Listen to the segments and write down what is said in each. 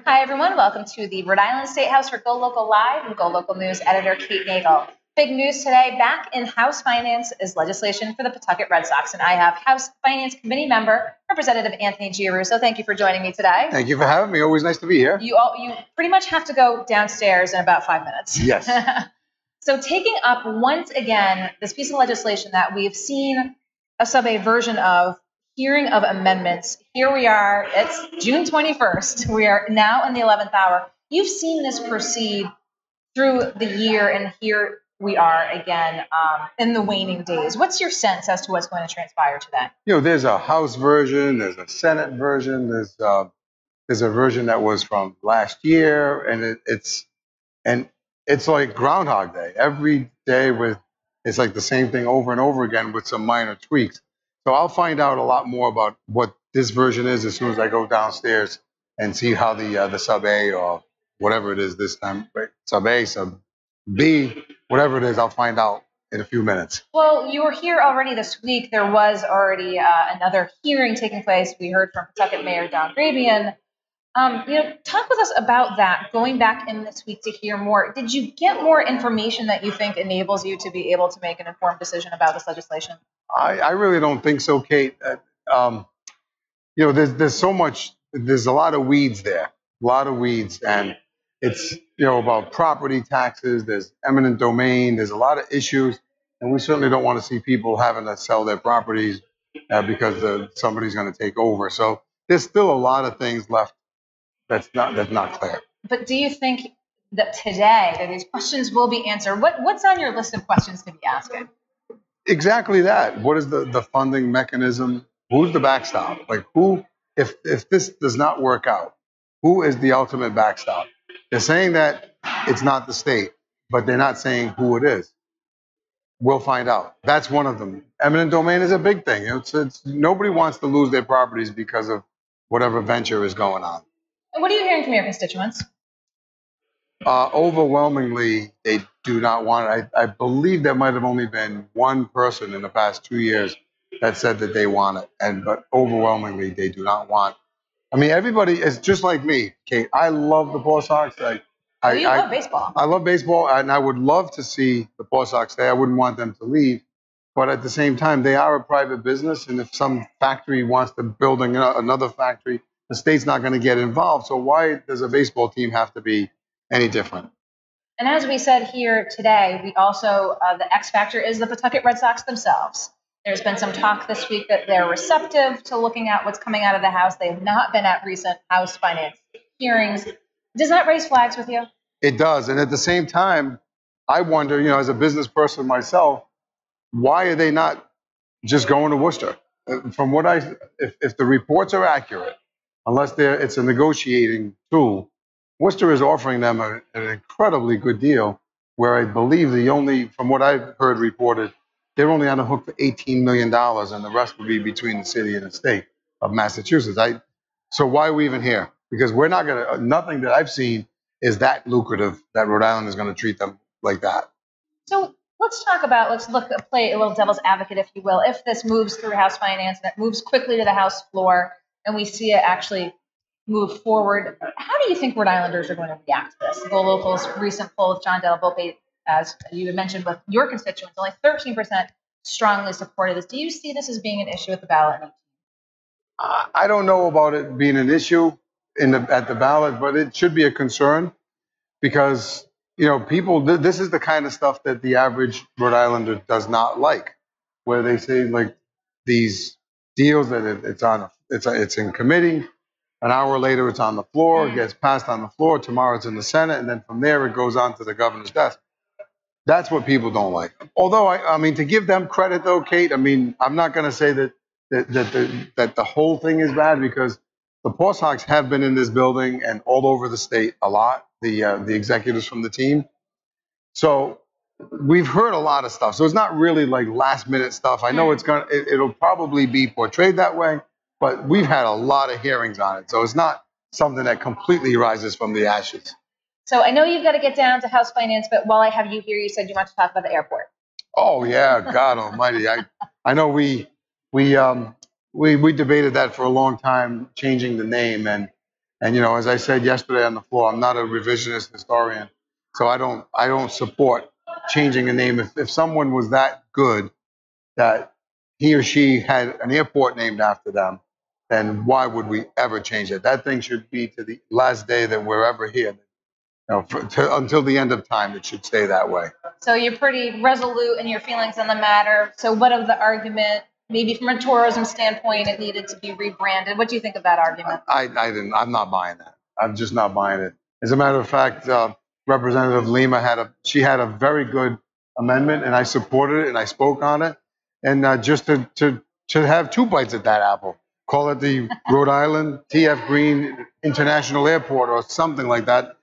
Hi, everyone. Welcome to the Rhode Island State House for GoLocal Live. I'm GoLocal News editor Kate Nagel. Big news today, back in House Finance is legislation for the Pawtucket Red Sox, and I have House Finance Committee member, Representative Anthony Giarrusso. Thank you for joining me today. Thank you for having me. Always nice to be here. You pretty much have to go downstairs in about 5 minutes. Yes. So taking up once again this piece of legislation that we've seen a sub-A version of, hearing of amendments. Here we are. It's June 21st. We are now in the 11th hour. You've seen this proceed through the year, and here we are again in the waning days. What's your sense as to what's going to transpire today? There's a House version, there's a Senate version, there's a version that was from last year, and it's like Groundhog Day. Every day it's like the same thing over and over again with some minor tweaks. So I'll find out a lot more about what this version is as soon as I go downstairs and see how the sub A or whatever it is this time, right? Sub A, sub B, whatever it is, I'll find out in a few minutes. Well, you were here already this week. There was already another hearing taking place. We heard from Pawtucket Mayor Don Grabian. Talk with us about that, going back in this week to hear more. Did you get more information that you think enables you to be able to make an informed decision about this legislation? I really don't think so, Kate. There's so much, there's a lot of weeds there, and it's, about property taxes, there's eminent domain, there's a lot of issues, and we certainly don't want to see people having to sell their properties because somebody's going to take over. So there's still a lot of things left that's not clear. But do you think that today that these questions will be answered? What's on your list of questions to be asking? Exactly that. What is the funding mechanism? Who's the backstop? Like who, if this does not work out, who is the ultimate backstop? They're saying that it's not the state, but they're not saying who it is. We'll find out. That's one of them. Eminent domain is a big thing. It's nobody wants to lose their properties because of whatever venture is going on. And what are you hearing from your constituents? Overwhelmingly, they do not want it. I believe there might have only been one person in the past 2 years that said that they want it, but overwhelmingly, they do not want. I mean, everybody is just like me, Kate. I love the Paw Sox. You love baseball. I love baseball, and I would love to see the Paw Sox stay. I wouldn't want them to leave. But at the same time, they are a private business, and if some factory wants to build another factory, the state's not going to get involved. So why does a baseball team have to be any different? And as we said here today, we also, the X factor is the Pawtucket Red Sox themselves. There's been some talk this week that they're receptive to looking at what's coming out of the House. They have not been at recent House finance hearings. Does that raise flags with you? It does. And at the same time, I wonder, as a business person myself, why are they not just going to Worcester? From what if the reports are accurate, unless it's a negotiating tool, Worcester is offering them an incredibly good deal, where I believe from what I've heard reported, they're only on the hook for $18 million, and the rest would be between the city and the state of Massachusetts. So why are we even here? Because we're not going to, nothing that I've seen is that lucrative that Rhode Island is going to treat them like that. So let's play a little devil's advocate, if you will. If this moves through House Finance and it moves quickly to the House floor and we see it actually move forward, how do you think Rhode Islanders are going to react to this? GoLocal's recent poll with John Della Volpe, as you had mentioned with your constituents, only 13% strongly supported this. Do you see this as being an issue at the ballot? I don't know about it being an issue at the ballot, but it should be a concern because, people, this is the kind of stuff that the average Rhode Islander does not like, where they say like these deals that it's in committee. An hour later, it's on the floor, it gets passed on the floor. Tomorrow, it's in the Senate, and then from there, it goes on to the governor's desk. That's what people don't like. Although, I mean, to give them credit, though, Kate, I mean, I'm not going to say that the whole thing is bad, because the Paw Sox have been in this building and all over the state a lot, the executives from the team. So we've heard a lot of stuff. So it's not really like last-minute stuff. I know it'll probably be portrayed that way, but we've had a lot of hearings on it. So it's not something that completely rises from the ashes. So I know you've got to get down to House Finance, but while I have you here, you said you want to talk about the airport. Oh, yeah. God almighty. I know we debated that for a long time, changing the name. And And as I said yesterday on the floor, I'm not a revisionist historian, so I don't support changing a name. If someone was that good that he or she had an airport named after them, then why would we ever change it? That thing should be to the last day that we're ever here. Until the end of time, it should stay that way. So you're pretty resolute in your feelings on the matter. So what of the argument, maybe from a tourism standpoint, it needed to be rebranded? What do you think of that argument? I'm not buying that. I'm just not buying it. As a matter of fact, Representative Lima had a very good amendment, and I supported it and I spoke on it. And just to have two bites at that apple, call it the Rhode Island T.F. Green International Airport or something like that.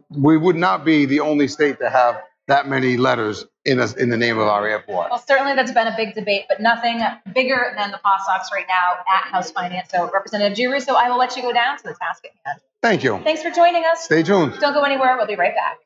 We would not be the only state to have that many letters in the name of our airport. Well, certainly that's been a big debate, but nothing bigger than the Possox right now at House Finance. So, Representative Giarrusso, I will let you go down to the task at hand. Thank you. Thanks for joining us. Stay tuned. Don't go anywhere. We'll be right back.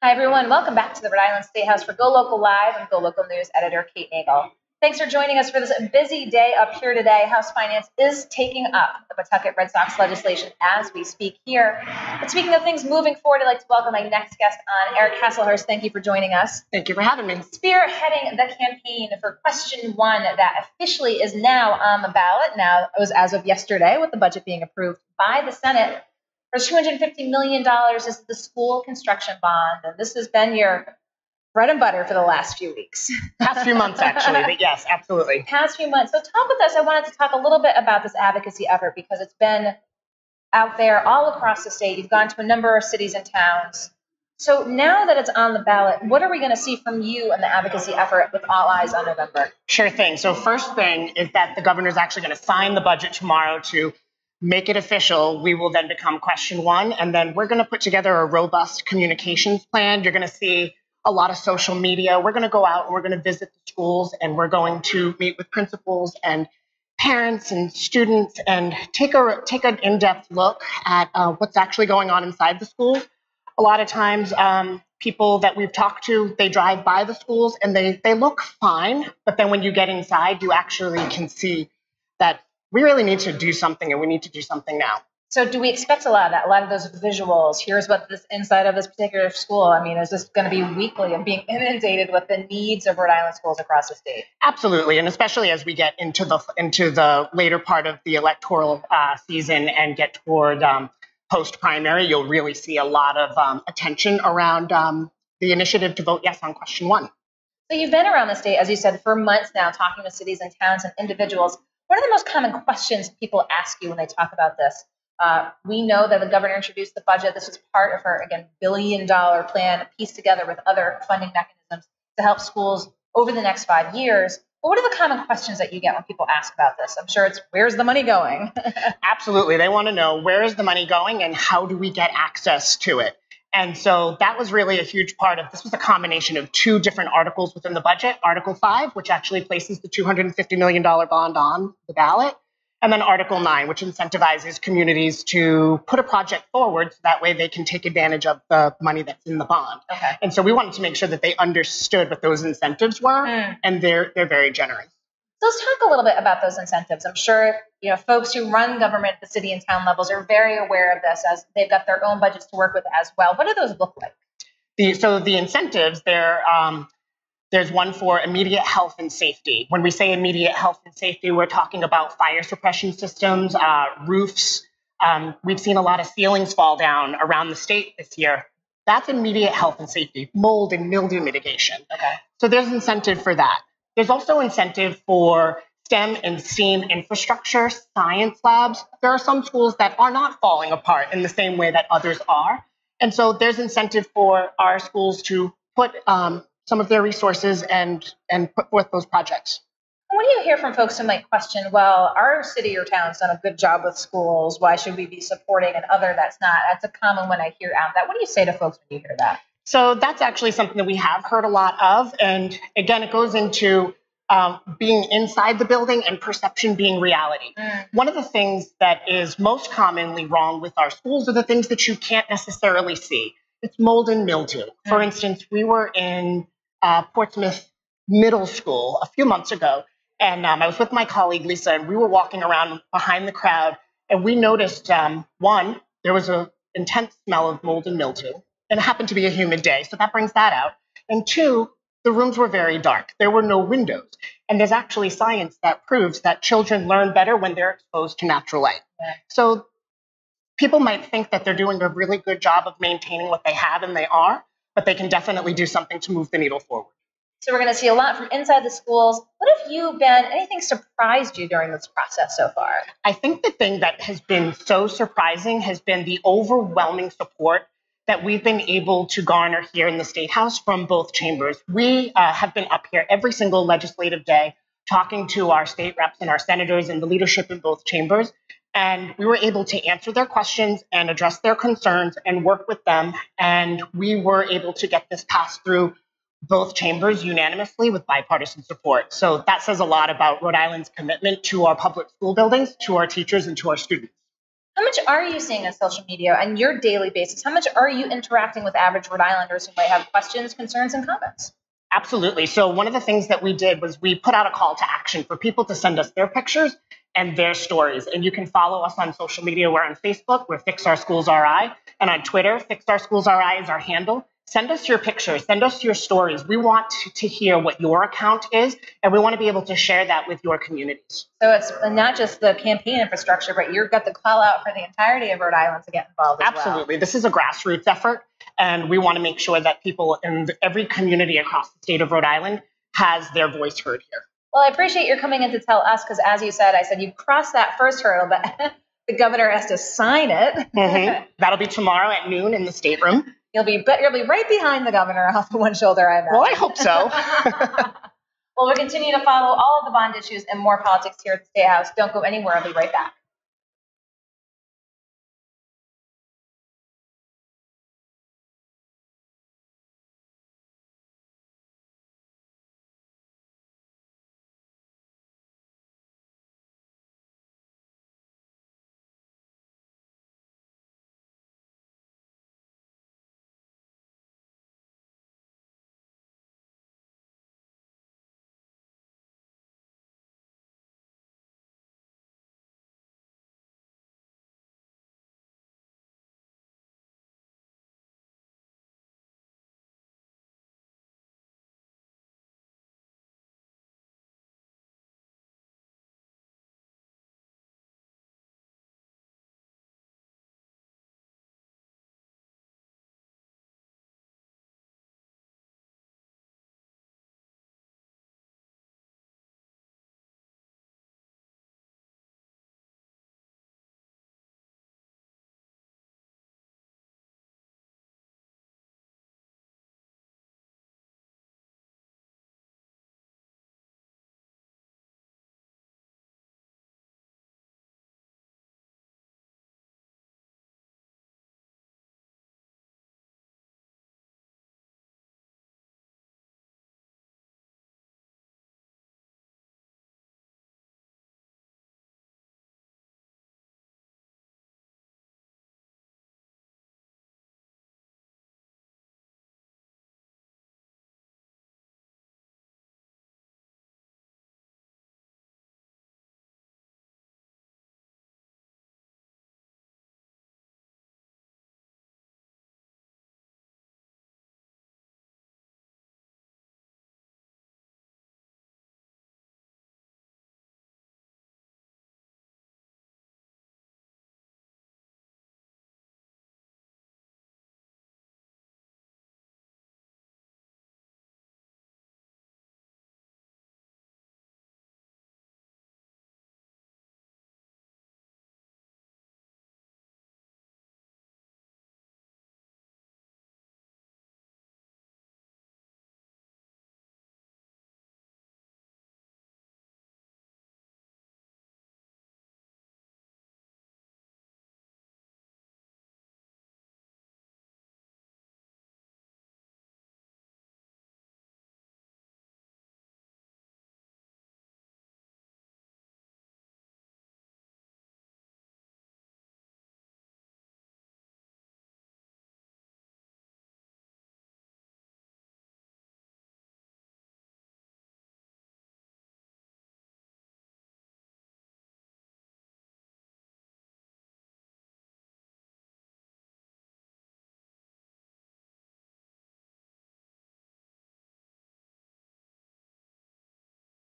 Hi, everyone. Welcome back to the Rhode Island State House for GoLocal Live. I'm GoLocal News editor Kate Nagel. Thanks for joining us for this busy day up here today. House Finance is taking up the Pawtucket Red Sox legislation as we speak here. But speaking of things moving forward, I'd like to welcome my next guest on, Eric Hasselhurst. Thank you for joining us. Thank you for having me. Spearheading the campaign for Question 1 that officially is now on the ballot. Now, it was as of yesterday with the budget being approved by the Senate. For $250 million is the school construction bond. And this has been your bread and butter for the last few weeks. Past few months, actually, but yes, absolutely. Past few months. So talk with us. I wanted to talk a little bit about this advocacy effort because it's been out there all across the state. You've gone to a number of cities and towns. So now that it's on the ballot, what are we going to see from you and the advocacy effort with All Eyes on November? Sure thing. So first thing is that the governor's actually going to sign the budget tomorrow to make it official. We will then become Question 1, and then we're going to put together a robust communications plan. You're going to see a lot of social media. We're going to go out and we're going to visit the schools, and we're going to meet with principals and parents and students and take an in-depth look at what's actually going on inside the schools. A lot of times, people that we've talked to, they drive by the schools and they look fine, but then when you get inside, you actually can see that we really need to do something, and we need to do something now. So do we expect a lot of that, a lot of those visuals? Here's what this inside of this particular school, I mean, is this going to be weekly and being inundated with the needs of Rhode Island schools across the state? Absolutely, and especially as we get into the later part of the electoral season and get toward post-primary, you'll really see a lot of attention around the initiative to vote yes on Question 1. So you've been around the state, as you said, for months now, talking to cities and towns and individuals. What are the most common questions people ask you when they talk about this? We know that the governor introduced the budget. This was part of her, again, billion-dollar plan pieced together with other funding mechanisms to help schools over the next 5 years. But what are the common questions that you get when people ask about this? I'm sure it's, where's the money going? Absolutely. They want to know, where is the money going and how do we get access to it? And so that was really a huge part of this. Was a combination of two different articles within the budget. Article 5, which actually places the $250 million bond on the ballot. And then Article 9, which incentivizes communities to put a project forward so that way they can take advantage of the money that's in the bond. Okay. And so we wanted to make sure that they understood what those incentives were, and they're very generous. So let's talk a little bit about those incentives. I'm sure folks who run government at the city and town levels are very aware of this, as they've got their own budgets to work with as well. What do those look like? So the incentives, there's one for immediate health and safety. When we say immediate health and safety, we're talking about fire suppression systems, roofs. We've seen a lot of ceilings fall down around the state this year. That's immediate health and safety, mold and mildew mitigation. Okay. So there's incentive for that. There's also incentive for STEM and STEAM infrastructure, science labs. There are some schools that are not falling apart in the same way that others are. And so there's incentive for our schools to put some of their resources and put forth those projects. What do you hear from folks who might question, well, our city or town's done a good job with schools, why should we be supporting another that's not? That's a common one I hear out. That. What do you say to folks when you hear that? So that's actually something that we have heard a lot of. And again, it goes into being inside the building and perception being reality. One of the things that is most commonly wrong with our schools are the things that you can't necessarily see. It's mold and mildew. For instance, we were in Portsmouth Middle School a few months ago, and I was with my colleague Lisa, and we were walking around behind the crowd, and we noticed, one, there was an intense smell of mold and mildew, and it happened to be a humid day, so that brings that out. And two, the rooms were very dark. There were no windows. And there's actually science that proves that children learn better when they're exposed to natural light. Yeah. So people might think that they're doing a really good job of maintaining what they have, and they are, but they can definitely do something to move the needle forward. So we're going to see a lot from inside the schools. What have you been, anything surprised you during this process so far? I think the thing that has been so surprising has been the overwhelming support that we've been able to garner here in the State House from both chambers. We have been up here every single legislative day talking to our state reps and our senators and the leadership in both chambers. And we were able to answer their questions and address their concerns and work with them. And we were able to get this passed through both chambers unanimously with bipartisan support. So that says a lot about Rhode Island's commitment to our public school buildings, to our teachers, and to our students. How much are you seeing on social media on your daily basis? How much are you interacting with average Rhode Islanders who might have questions, concerns, and comments? Absolutely. So one of the things that we did was we put out a call to action for people to send us their pictures and their stories. And you can follow us on social media. We're on Facebook, we're Fix Our Schools RI, and on Twitter, Fix Our Schools RI is our handle. Send us your pictures, send us your stories. We want to hear what your account is, and we want to be able to share that with your communities. So it's not just the campaign infrastructure, but you've got the call out for the entirety of Rhode Island to get involved as Absolutely. well. This is a grassroots effort, and we want to make sure that people in every community across the state of Rhode Island has their voice heard here. Well, I appreciate your coming in to tell us, because as you said, I said you crossed that first hurdle, but the governor has to sign it. That'll be tomorrow at noon in the stateroom. You'll be right behind the governor off the one shoulder, I imagine. Well, I hope so. Well, we'll continue to follow all of the bond issues and more politics here at the State House. Don't go anywhere. I'll be right back.